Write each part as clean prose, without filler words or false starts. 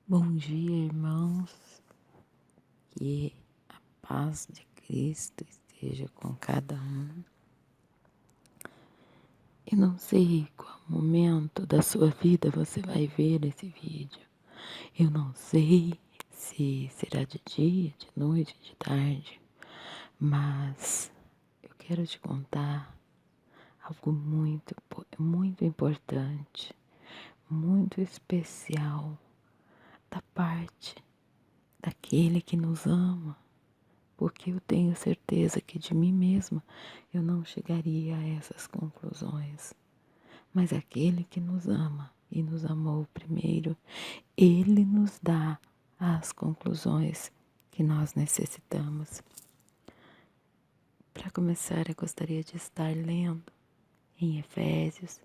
Bom dia, irmãos. Que a paz de Cristo esteja com cada um. Eu não sei qual momento da sua vida você vai ver esse vídeo. Eu não sei se será de dia, de noite, de tarde, mas eu quero te contar algo muito importante, muito especial da parte daquele que nos ama. Porque eu tenho certeza que de mim mesma eu não chegaria a essas conclusões. Mas aquele que nos ama e nos amou primeiro, ele nos dá as conclusões que nós necessitamos. Para começar, eu gostaria de estar lendo em Efésios,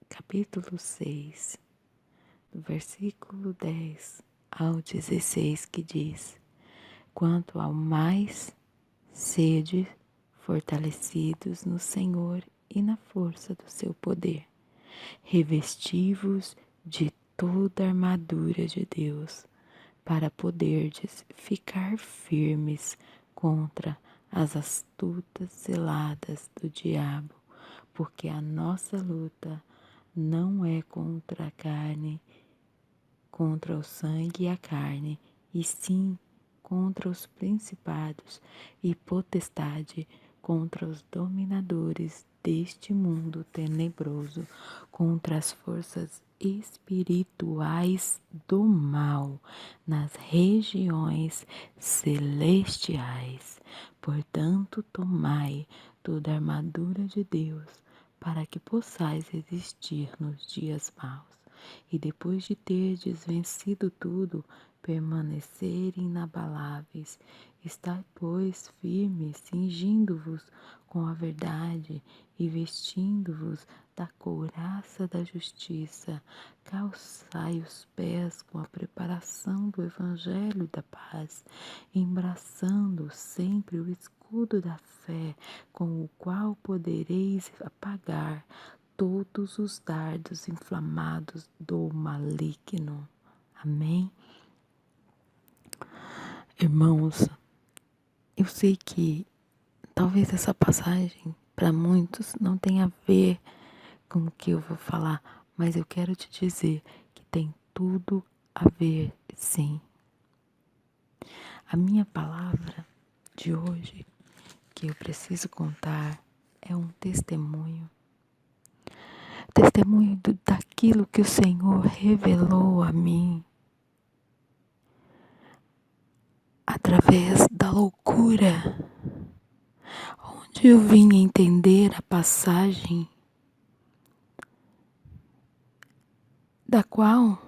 capítulo 6, do versículo 10 ao 16, que diz: Quanto ao mais, sede fortalecidos no Senhor e na força do seu poder. Revesti-vos de toda a armadura de Deus, para poderdes ficar firmes contra as astutas ciladas do diabo, porque a nossa luta não é contra a carne, contra o sangue e a carne, e sim contra os principados e potestade, contra os dominadores deste mundo tenebroso, contra as forças espirituais do mal nas regiões celestiais. Portanto, tomai toda a armadura de Deus, para que possais resistir nos dias maus. E depois de terdes vencido tudo, permanecer inabaláveis. Estai, pois, firmes, cingindo-vos com a verdade e vestindo-vos da couraça da justiça. Calçai os pés com a preparação do evangelho da paz, embraçando sempre o escudo da fé, com o qual podereis apagar todos os dardos inflamados do maligno. Amém? Irmãos, eu sei que talvez essa passagem para muitos não tenha a ver com o que eu vou falar, mas eu quero te dizer que tem tudo a ver, sim. A minha palavra de hoje, que eu preciso contar, é um testemunho. Testemunho daquilo que o Senhor revelou a mim através da loucura, onde eu vim entender a passagem da qual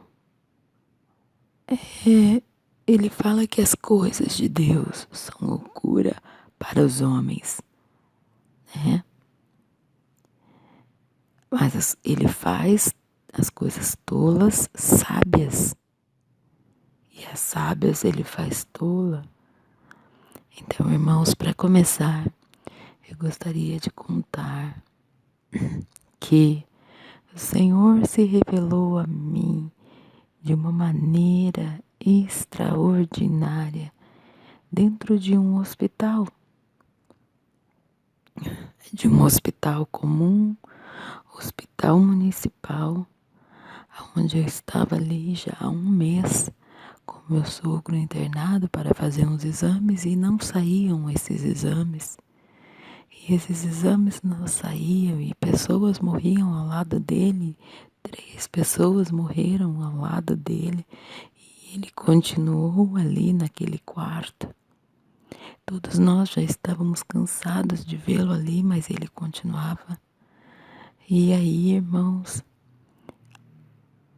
ele fala que as coisas de Deus são loucura para os homens, né? Mas ele faz as coisas tolas sábias, e as sábias ele faz tola. Então, irmãos, para começar, eu gostaria de contar que o Senhor se revelou a mim de uma maneira extraordinária dentro de um hospital comum, hospital municipal, onde eu estava ali já há um mês com meu sogro internado para fazer uns exames e não saíam esses exames. E esses exames não saíam e pessoas morriam ao lado dele. 3 pessoas morreram ao lado dele e ele continuou ali naquele quarto. Todos nós já estávamos cansados de vê-lo ali, mas ele continuava. E aí, irmãos,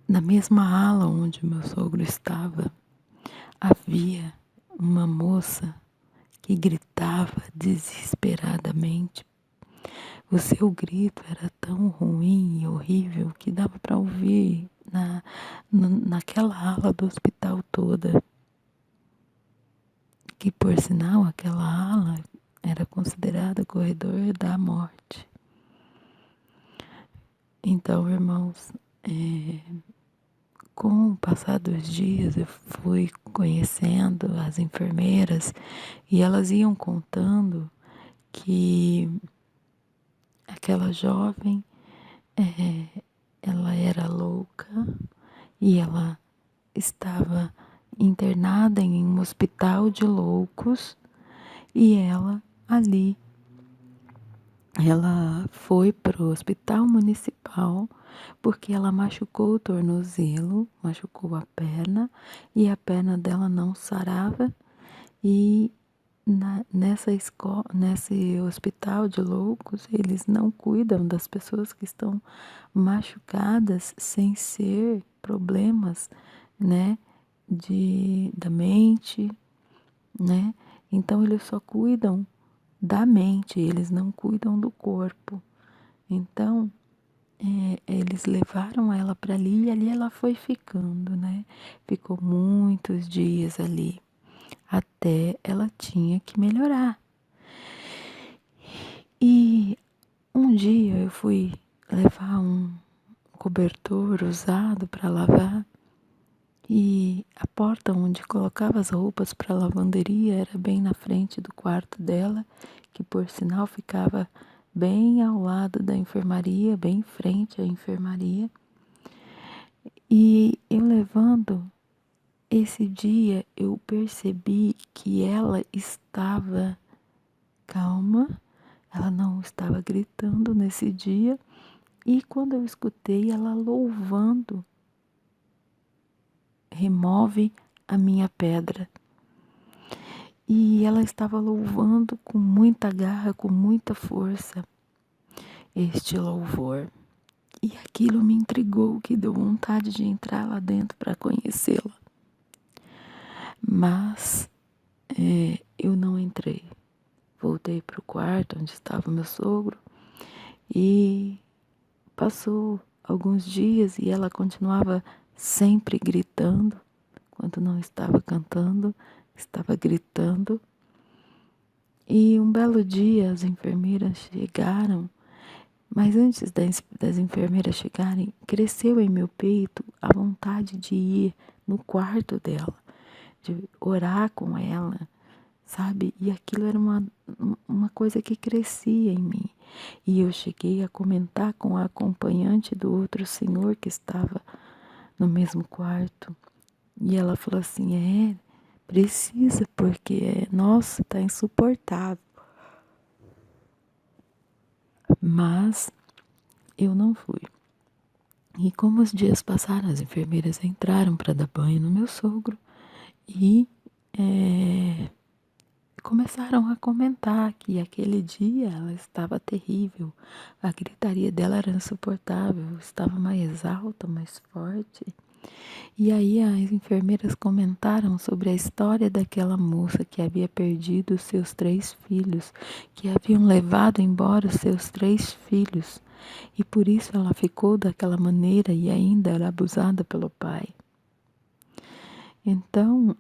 na mesma ala onde meu sogro estava, havia uma moça que gritava desesperadamente. O seu grito era tão ruim e horrível que dava para ouvir naquela ala do hospital toda. Que, por sinal, aquela ala era considerada corredor da morte. Então, irmãos, com o passar dos dias, eu fui conhecendo as enfermeiras e elas iam contando que aquela jovem, ela era louca e ela estava internada em um hospital de loucos e ela foi para o hospital municipal porque ela machucou o tornozelo, machucou a perna e a perna dela não sarava e nesse hospital de loucos, eles não cuidam das pessoas que estão machucadas sem ser problemas, né, da mente, né? Então eles só cuidam da mente, eles não cuidam do corpo. Então, eles levaram ela para ali e ali ela foi ficando, né? Ficou muitos dias ali, até ela tinha que melhorar. E um dia eu fui levar um cobertor usado para lavar e a porta onde colocava as roupas para lavanderia era bem na frente do quarto dela, que por sinal ficava bem ao lado da enfermaria, bem em frente à enfermaria. E eu levando, esse dia eu percebi que ela estava calma, ela não estava gritando nesse dia. E quando eu escutei ela louvando, remove a minha pedra. E ela estava louvando com muita garra, com muita força este louvor. E aquilo me intrigou, que deu vontade de entrar lá dentro para conhecê-la. Mas eu não entrei. Voltei para o quarto onde estava meu sogro e passou alguns dias e ela continuava sempre gritando. Quando não estava cantando, estava gritando. E um belo dia as enfermeiras chegaram, mas antes das enfermeiras chegarem, cresceu em meu peito a vontade de ir no quarto dela, de orar com ela, sabe? E aquilo era uma coisa que crescia em mim. E eu cheguei a comentar com a acompanhante do outro senhor que estava no mesmo quarto. E ela falou assim, precisa, porque, nossa, tá insuportável. Mas eu não fui. E como os dias passaram, as enfermeiras entraram para dar banho no meu sogro e começaram a comentar que aquele dia ela estava terrível, a gritaria dela era insuportável, estava mais alta, mais forte. E aí as enfermeiras comentaram sobre a história daquela moça que havia perdido os seus 3 filhos, que haviam levado embora os seus 3 filhos, e por isso ela ficou daquela maneira e ainda era abusada pelo pai. Então,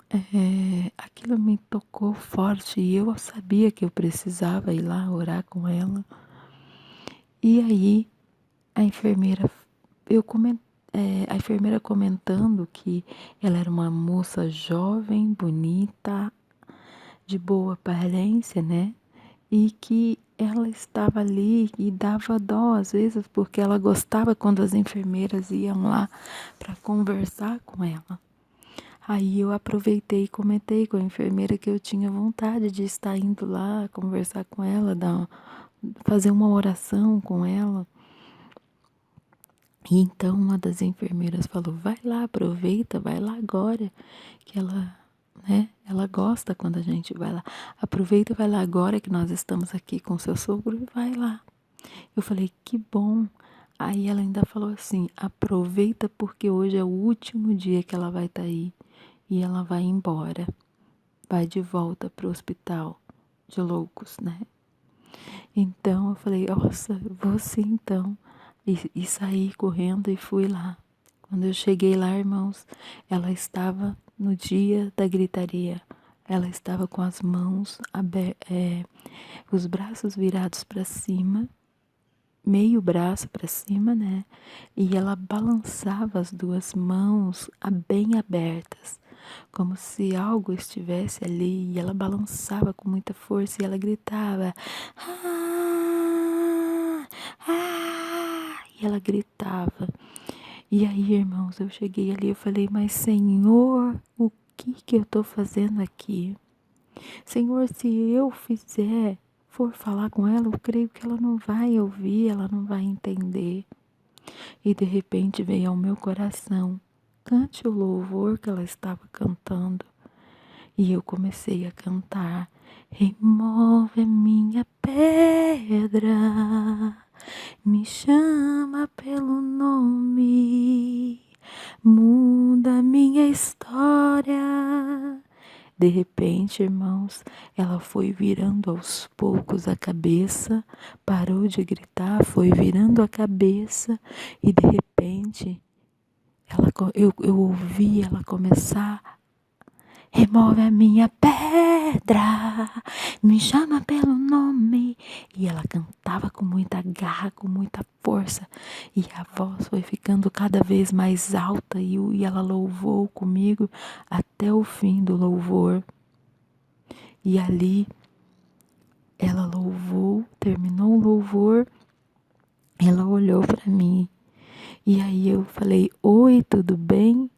aquilo me tocou forte e eu sabia que eu precisava ir lá orar com ela. E aí, a enfermeira, a enfermeira comentando que ela era uma moça jovem, bonita, de boa aparência, né? E que ela estava ali e dava dó às vezes, porque ela gostava quando as enfermeiras iam lá para conversar com ela. Aí eu aproveitei e comentei com a enfermeira que eu tinha vontade de estar indo lá conversar com ela, fazer uma oração com ela. E então uma das enfermeiras falou, vai lá, aproveita, vai lá agora, que ela, né, ela gosta quando a gente vai lá. Aproveita e vai lá agora que nós estamos aqui com seu sogro e vai lá. Eu falei, que bom. Aí ela ainda falou assim, aproveita porque hoje é o último dia que ela vai estar aí e ela vai embora. Vai de volta para o hospital de loucos, né? Então eu falei, nossa, vou sim então. E saí correndo e fui lá. Quando eu cheguei lá, irmãos, ela estava no dia da gritaria. Ela estava com as mãos abertas, os braços virados para cima, meio braço para cima, né? E ela balançava as duas mãos bem abertas, como se algo estivesse ali. E ela balançava com muita força e ela gritava: "Ah! Ah!" E ela gritava. E aí, irmãos, eu cheguei ali, eu falei: "Mas Senhor, o que que eu tô fazendo aqui? Senhor, se eu for falar com ela, eu creio que ela não vai ouvir, ela não vai entender." E de repente veio ao meu coração: cante o louvor que ela estava cantando. E eu comecei a cantar: remove a minha pedra, me chama pelo nome, muda minha história. De repente, irmãos, ela foi virando aos poucos a cabeça, parou de gritar, foi virando a cabeça e de repente eu ouvi ela começar: remove a minha pedra, me chama pelo nome. E ela cantava com muita garra, com muita força. E a voz foi ficando cada vez mais alta e ela louvou comigo até o fim do louvor. E ali ela louvou, terminou o louvor, ela olhou para mim. E aí eu falei: oi, tudo bem?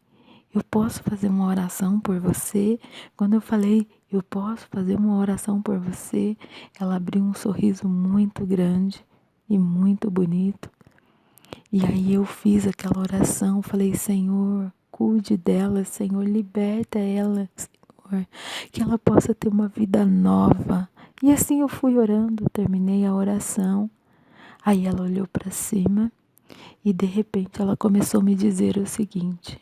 Eu posso fazer uma oração por você? Quando eu falei: eu posso fazer uma oração por você, ela abriu um sorriso muito grande e muito bonito. E aí eu fiz aquela oração, falei: Senhor, cuide dela, Senhor, liberta ela, Senhor, que ela possa ter uma vida nova. E assim eu fui orando, terminei a oração. Aí ela olhou para cima e de repente ela começou a me dizer o seguinte: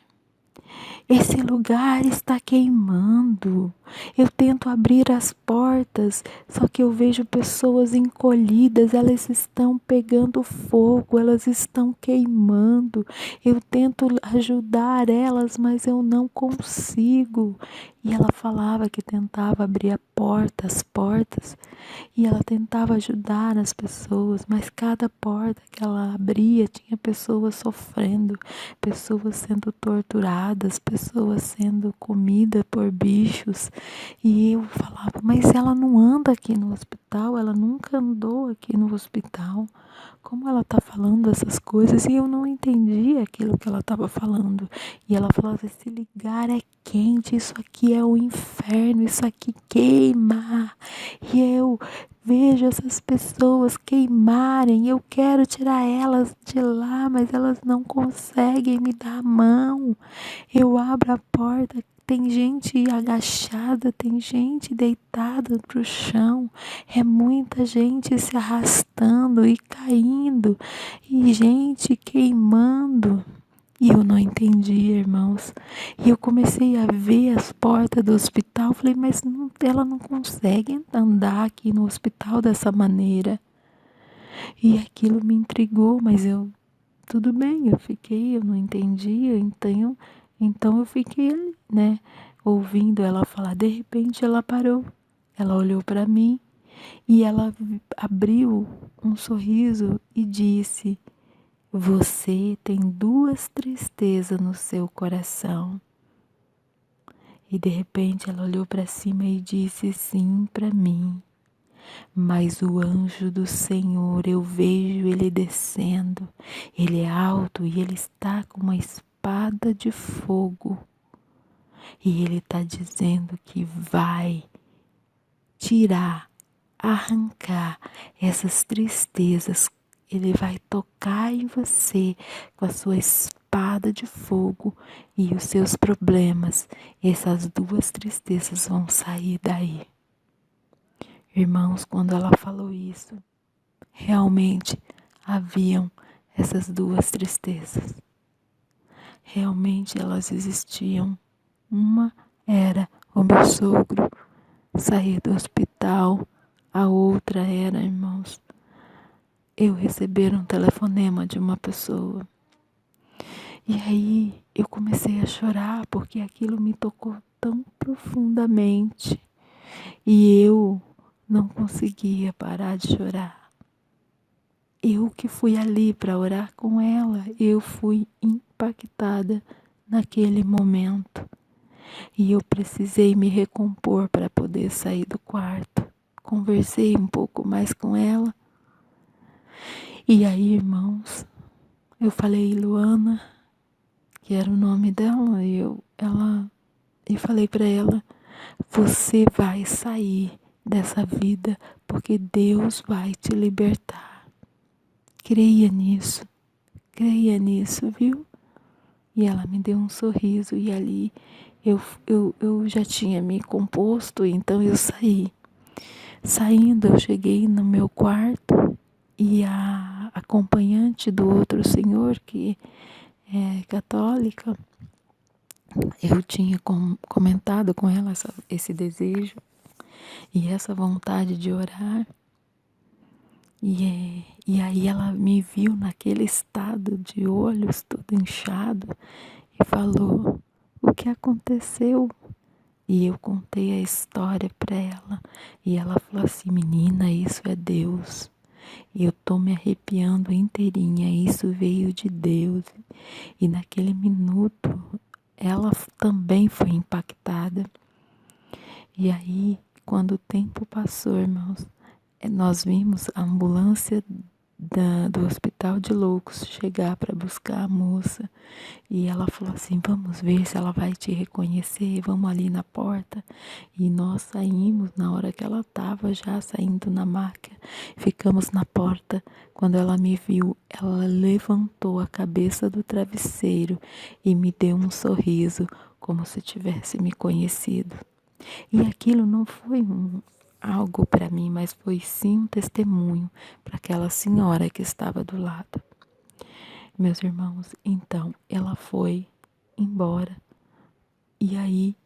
esse lugar está queimando. Eu tento abrir as portas, só que eu vejo pessoas encolhidas, elas estão pegando fogo, elas estão queimando. Eu tento ajudar elas, mas eu não consigo. E ela falava que tentava abrir a porta, as portas, e ela tentava ajudar as pessoas, mas cada porta que ela abria tinha pessoas sofrendo, pessoas sendo torturadas, pessoas sendo comidas por bichos. E eu falava: mas ela não anda aqui no hospital, ela nunca andou aqui no hospital. Como ela está falando essas coisas? E eu não entendia aquilo que ela estava falando. E ela falava: esse lugar é quente, isso aqui é o inferno, isso aqui queima. E eu vejo essas pessoas queimarem, eu quero tirar elas de lá, mas elas não conseguem me dar a mão. Eu abro a porta, tem gente agachada, tem gente deitada pro chão, é muita gente se arrastando e caindo, e gente queimando. E eu não entendi, irmãos. E eu comecei a ver as portas do hospital. Falei: mas ela não consegue andar aqui no hospital dessa maneira. E aquilo me intrigou, mas tudo bem, eu não entendi, então eu fiquei ali, né, ouvindo ela falar. De repente ela parou, ela olhou para mim e ela abriu um sorriso e disse: você tem duas tristezas no seu coração. E de repente ela olhou para cima e disse sim para mim: mas o anjo do Senhor, eu vejo ele descendo. Ele é alto e ele está com uma espada de fogo. E ele está dizendo que vai tirar, arrancar essas tristezas. Ele vai tocar em você com a sua espada de fogo e os seus problemas. Essas duas tristezas vão sair daí. Irmãos, quando ela falou isso, realmente haviam essas duas tristezas. Realmente elas existiam. Uma era o meu sogro sair do hospital. A outra era, irmãos, eu receber um telefonema de uma pessoa. E aí eu comecei a chorar porque aquilo me tocou tão profundamente. E eu não conseguia parar de chorar. Eu que fui ali para orar com ela, eu fui impactada naquele momento. E eu precisei me recompor para poder sair do quarto. Conversei um pouco mais com ela. E aí, irmãos, eu falei, Luana, que era o nome dela, e falei para ela, você vai sair dessa vida porque Deus vai te libertar. Creia nisso, viu? E ela me deu um sorriso e ali eu já tinha me composto, então eu saí. Saindo, eu cheguei no meu quarto e a acompanhante do outro senhor, que é católica, eu tinha comentado com ela esse desejo e essa vontade de orar. E aí ela me viu naquele estado de olhos todo inchado e falou, o que aconteceu? E eu contei a história para ela e ela falou assim, menina, isso é Deus. E eu tô me arrepiando inteirinha, isso veio de Deus. E naquele minuto ela também foi impactada. E aí, quando o tempo passou, irmãos, nós vimos a ambulância do Hospital de Loucos chegar para buscar a moça. E ela falou assim, vamos ver se ela vai te reconhecer, vamos ali na porta. E nós saímos na hora que ela estava já saindo na maca. Ficamos na porta. Quando ela me viu, ela levantou a cabeça do travesseiro e me deu um sorriso, como se tivesse me conhecido. E aquilo não foi algo para mim, mas foi sim um testemunho para aquela senhora que estava do lado. Meus irmãos, então ela foi embora. E aí,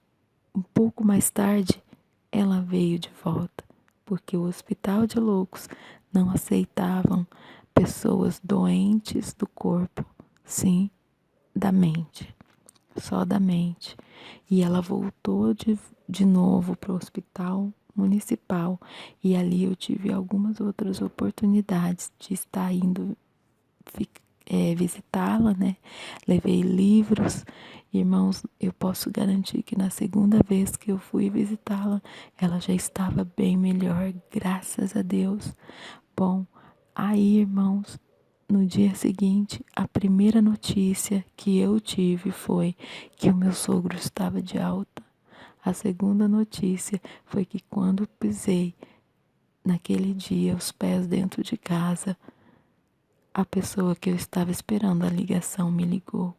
um pouco mais tarde, ela veio de volta, porque o Hospital de Loucos não aceitavam pessoas doentes do corpo, sim, da mente, só da mente. E ela voltou de novo para o hospital municipal e ali eu tive algumas outras oportunidades de estar indo visitá-la, né? Levei livros. Irmãos, eu posso garantir que na segunda vez que eu fui visitá-la, ela já estava bem melhor, graças a Deus. Bom, aí, irmãos, no dia seguinte, a primeira notícia que eu tive foi que o meu sogro estava de alta. A segunda notícia foi que quando pisei naquele dia os pés dentro de casa, a pessoa que eu estava esperando a ligação me ligou.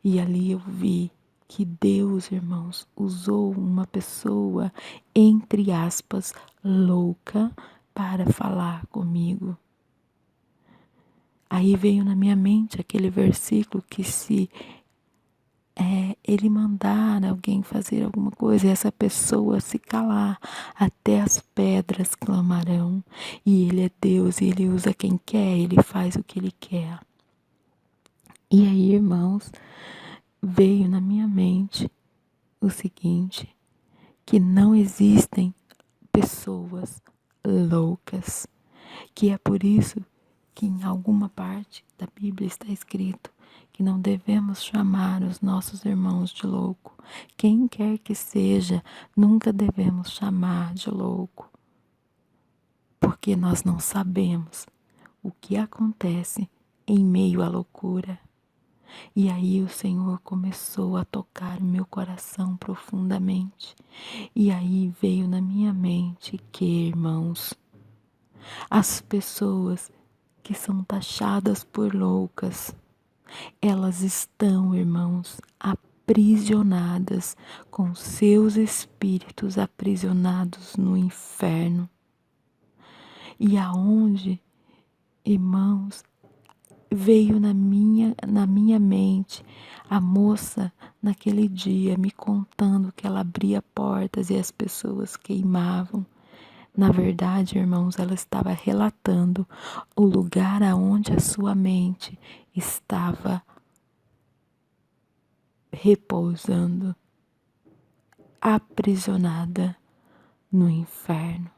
E ali eu vi que Deus, irmãos, usou uma pessoa, entre aspas, louca para falar comigo. Aí veio na minha mente aquele versículo que se ele mandar alguém fazer alguma coisa e essa pessoa se calar, até as pedras clamarão. E ele é Deus, e ele usa quem quer, ele faz o que ele quer. E aí, irmãos, veio na minha mente o seguinte, que não existem pessoas loucas, que é por isso que em alguma parte da Bíblia está escrito que não devemos chamar os nossos irmãos de louco. Quem quer que seja, nunca devemos chamar de louco, porque nós não sabemos o que acontece em meio à loucura. E aí o Senhor começou a tocar meu coração profundamente. E aí veio na minha mente que, irmãos, as pessoas que são taxadas por loucas, elas estão, irmãos, aprisionadas com seus espíritos aprisionados no inferno. E aonde, irmãos, veio na minha mente a moça naquele dia me contando que ela abria portas e as pessoas queimavam. Na verdade, irmãos, ela estava relatando o lugar aonde a sua mente estava repousando, aprisionada no inferno.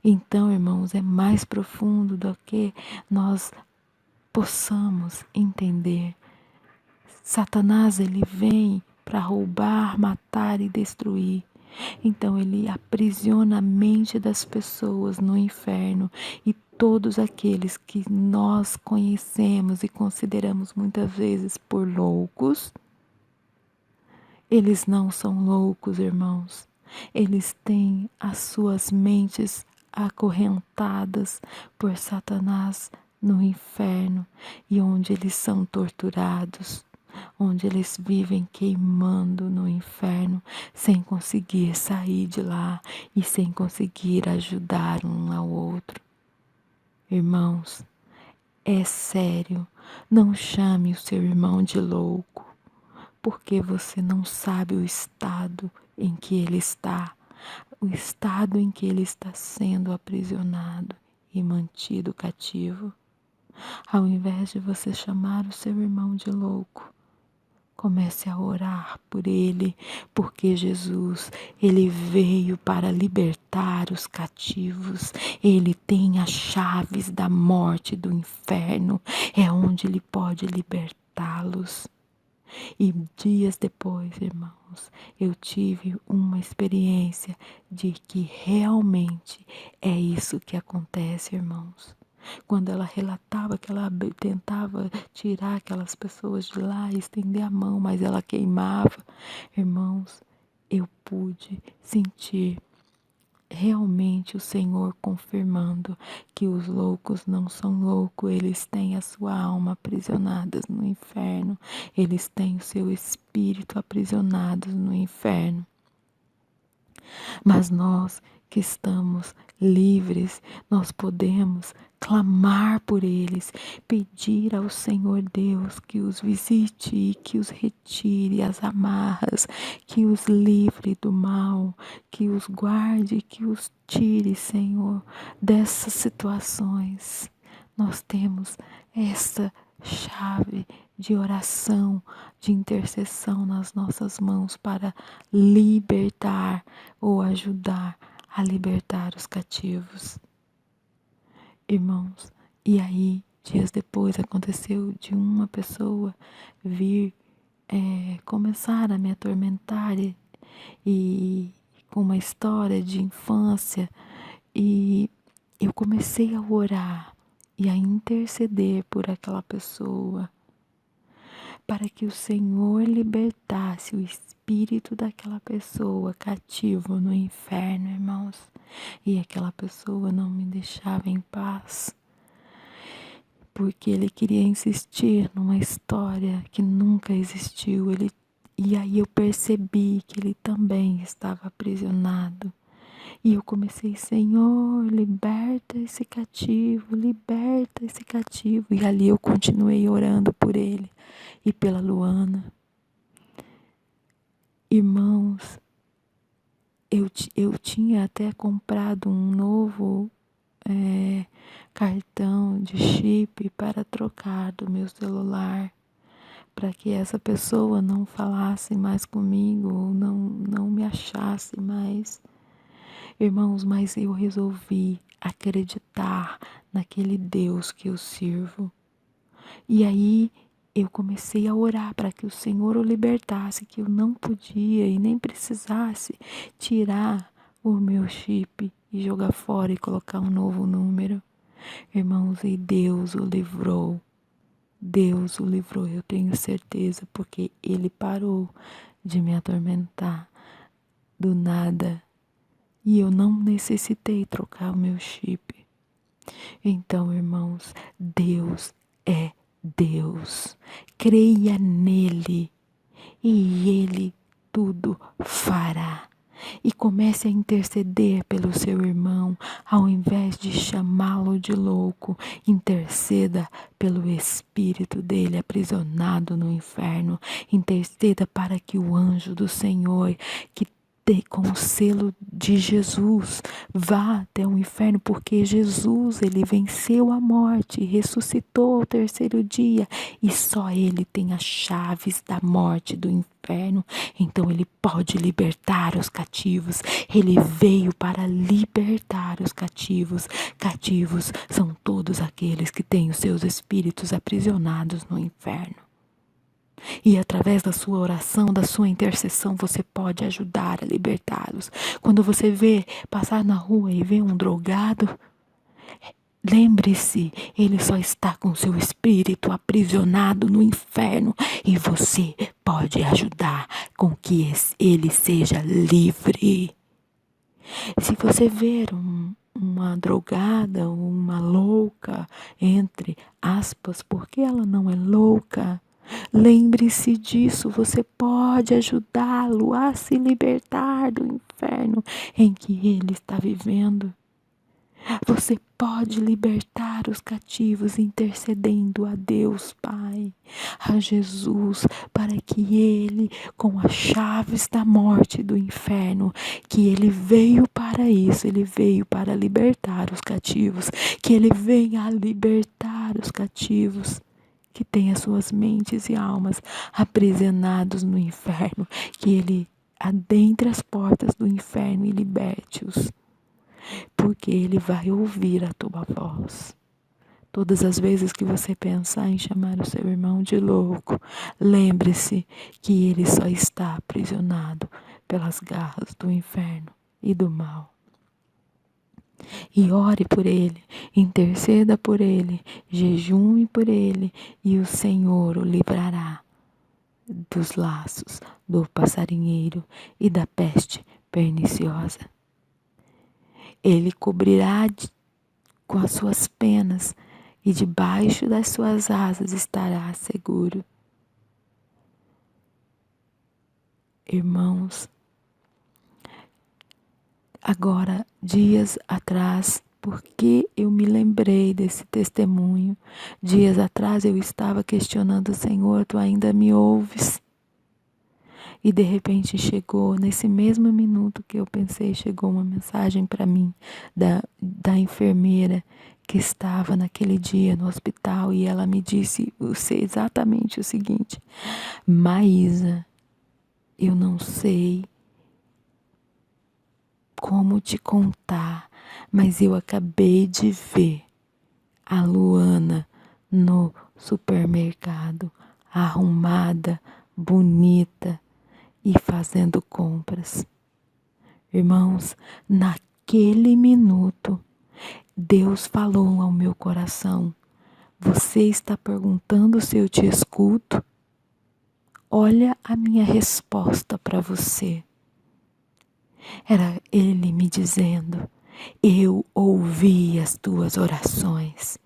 Então, irmãos, é mais profundo do que nós possamos entender. Satanás, ele vem para roubar, matar e destruir. Então ele aprisiona a mente das pessoas no inferno, e todos aqueles que nós conhecemos e consideramos muitas vezes por loucos, eles não são loucos, irmãos. Eles têm as suas mentes acorrentadas por Satanás no inferno, e onde eles são torturados, onde eles vivem queimando no inferno, sem conseguir sair de lá e sem conseguir ajudar um ao outro. Irmãos, é sério, não chame o seu irmão de louco, porque você não sabe o estado em que ele está, o estado em que ele está sendo aprisionado e mantido cativo. Ao invés de você chamar o seu irmão de louco, comece a orar por ele, porque Jesus, ele veio para libertar os cativos. Ele tem as chaves da morte e do inferno, é onde ele pode libertá-los. E dias depois, irmãos, eu tive uma experiência de que realmente é isso que acontece, irmãos. Quando ela relatava que ela tentava tirar aquelas pessoas de lá e estender a mão, mas ela queimava, irmãos, eu pude sentir realmente o Senhor confirmando que os loucos não são loucos, eles têm a sua alma aprisionadas no inferno, eles têm o seu espírito aprisionados no inferno. Mas nós que estamos livres, nós podemos clamar por eles, pedir ao Senhor Deus que os visite e que os retire as amarras, que os livre do mal, que os guarde, que os tire, Senhor, dessas situações. Nós temos essa chave de oração, de intercessão nas nossas mãos para libertar ou ajudar a libertar os cativos. Irmãos, e aí, dias depois, aconteceu de uma pessoa vir começar a me atormentar e com uma história de infância, e eu comecei a orar e a interceder por aquela pessoa, para que o Senhor libertasse o espírito daquela pessoa cativo no inferno, irmãos. E aquela pessoa não me deixava em paz, porque ele queria insistir numa história que nunca existiu. E aí eu percebi que ele também estava aprisionado. E eu comecei, Senhor, liberta esse cativo, liberta esse cativo. E ali eu continuei orando por ele e pela Luana. Irmãos, eu tinha até comprado um novo cartão de chip para trocar do meu celular, para que essa pessoa não falasse mais comigo, ou não me achasse mais. Irmãos, mas eu resolvi acreditar naquele Deus que eu sirvo. E aí eu comecei a orar para que o Senhor o libertasse, que eu não podia e nem precisasse tirar o meu chip e jogar fora e colocar um novo número. Irmãos, e Deus o livrou. Deus o livrou, eu tenho certeza, porque Ele parou de me atormentar do nada. E eu não necessitei trocar o meu chip. Então, irmãos, Deus é Deus. Creia nele e Ele tudo fará. E comece a interceder pelo seu irmão, ao invés de chamá-lo de louco. Interceda pelo espírito dele aprisionado no inferno. Interceda para que o anjo do Senhor, que com o selo de Jesus, vá até o inferno, porque Jesus, ele venceu a morte, ressuscitou ao terceiro dia, e só ele tem as chaves da morte, do inferno inferno. Então ele pode libertar os cativos. Ele veio para libertar os cativos. Cativos são todos aqueles que têm os seus espíritos aprisionados no inferno. E através da sua oração, da sua intercessão, você pode ajudar a libertá-los. Quando você vê passar na rua e vê um drogado, lembre-se, ele só está com seu espírito aprisionado no inferno e você pode ajudar com que ele seja livre. Se você ver uma drogada, uma louca, entre aspas, porque ela não é louca, lembre-se disso, você pode ajudá-lo a se libertar do inferno em que ele está vivendo. Você pode libertar os cativos intercedendo a Deus Pai, a Jesus, para que Ele, com as chaves da morte e do inferno, que Ele veio para isso, Ele veio para libertar os cativos, que Ele venha a libertar os cativos que têm as suas mentes e almas aprisionados no inferno, que Ele adentre as portas do inferno e liberte-os. Porque Ele vai ouvir a tua voz. Todas as vezes que você pensar em chamar o seu irmão de louco, lembre-se que ele só está aprisionado pelas garras do inferno e do mal. E ore por ele, interceda por ele, jejue por ele, e o Senhor o livrará dos laços do passarinheiro e da peste perniciosa. Ele cobrirá com as suas penas e debaixo das suas asas estará seguro. Irmãos, agora, dias atrás, porque eu me lembrei desse testemunho, dias atrás eu estava questionando: Senhor, tu ainda me ouves? E de repente chegou, nesse mesmo minuto que eu pensei, chegou uma mensagem para mim da enfermeira que estava naquele dia no hospital, e ela me disse exatamente o seguinte: Maísa, eu não sei como te contar, mas eu acabei de ver a Luana no supermercado, arrumada, bonita, e fazendo compras. Irmãos, naquele minuto, Deus falou ao meu coração: você está perguntando se eu te escuto? Olha a minha resposta para você. Era Ele me dizendo: eu ouvi as tuas orações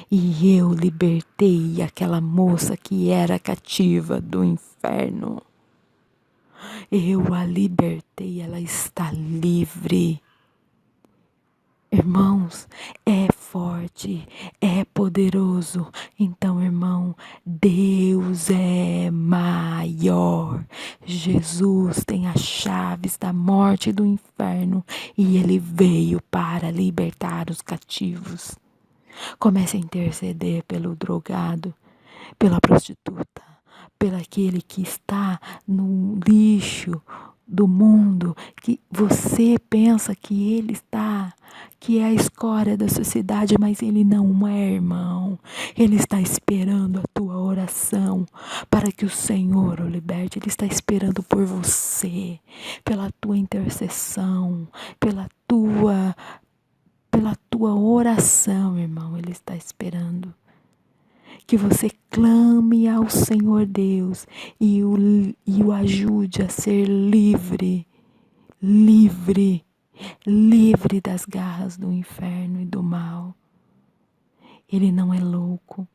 e eu libertei aquela moça que era cativa do inferno. Eu a libertei, ela está livre. Irmãos, é forte, é poderoso. Então, irmão, Deus é maior. Jesus tem as chaves da morte e do inferno e Ele veio para libertar os cativos. Comece a interceder pelo drogado, pela prostituta, pelo aquele que está no lixo do mundo, que você pensa que ele está, que é a escória da sociedade, mas ele não é, irmão. Ele está esperando a tua oração para que o Senhor o liberte. Ele está esperando por você, pela tua intercessão, pela tua oração, irmão. Ele está esperando que você clame ao Senhor Deus e o ajude a ser livre, livre, livre das garras do inferno e do mal. Ele não é louco.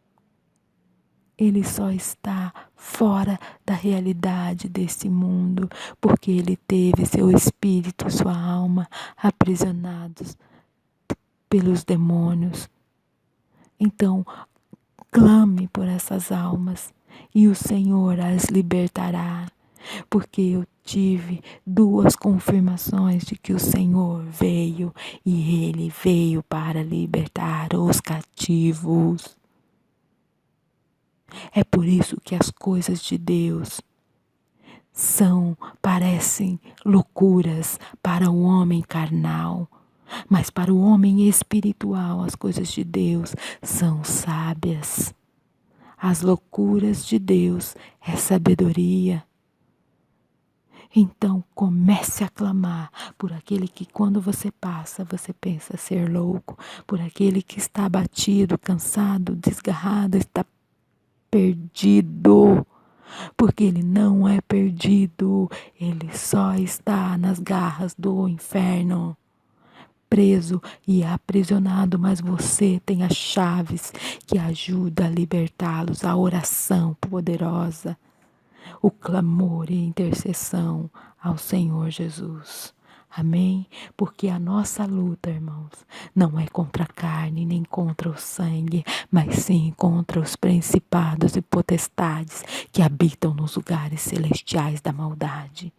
Ele só está fora da realidade desse mundo, porque ele teve seu espírito, sua alma aprisionados pelos demônios. Então, clame por essas almas e o Senhor as libertará, porque eu tive 2 confirmações de que o Senhor veio e Ele veio para libertar os cativos. É por isso que as coisas de Deus parecem loucuras para o homem carnal, mas para o homem espiritual as coisas de Deus são sábias. As loucuras de Deus é sabedoria. Então comece a clamar por aquele que quando você passa, você pensa ser louco, por aquele que está abatido, cansado, desgarrado, está perdido, porque ele não é perdido, ele só está nas garras do inferno, preso e aprisionado, mas você tem as chaves que ajudam a libertá-los, a oração poderosa, o clamor e intercessão ao Senhor Jesus. Amém? Porque a nossa luta, irmãos, não é contra a carne nem contra o sangue, mas sim contra os principados e potestades que habitam nos lugares celestiais da maldade.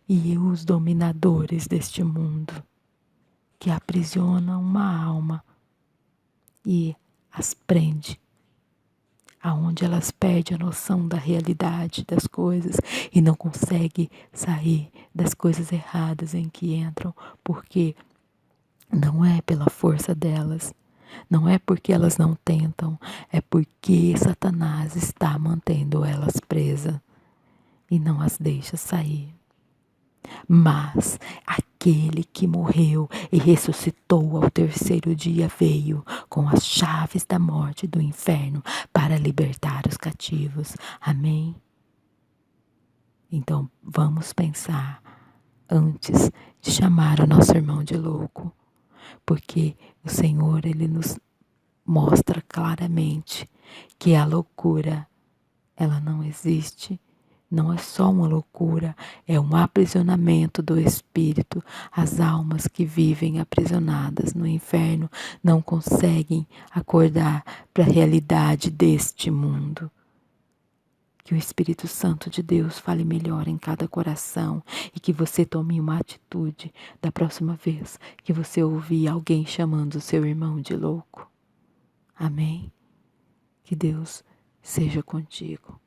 E os dominadores deste mundo, que aprisionam uma alma e as prende, aonde elas perdem a noção da realidade das coisas e não conseguem sair das coisas erradas em que entram, porque não é pela força delas, não é porque elas não tentam, é porque Satanás está mantendo elas presas e não as deixa sair. Mas aquele que morreu e ressuscitou ao terceiro dia veio com as chaves da morte e do inferno para libertar os cativos. Amém? Então vamos pensar antes de chamar o nosso irmão de louco, porque o Senhor, ele nos mostra claramente que a loucura, ela não existe. Não é só uma loucura, é um aprisionamento do espírito. As almas que vivem aprisionadas no inferno não conseguem acordar para a realidade deste mundo. Que o Espírito Santo de Deus fale melhor em cada coração e que você tome uma atitude da próxima vez que você ouvir alguém chamando o seu irmão de louco. Amém? Que Deus seja contigo.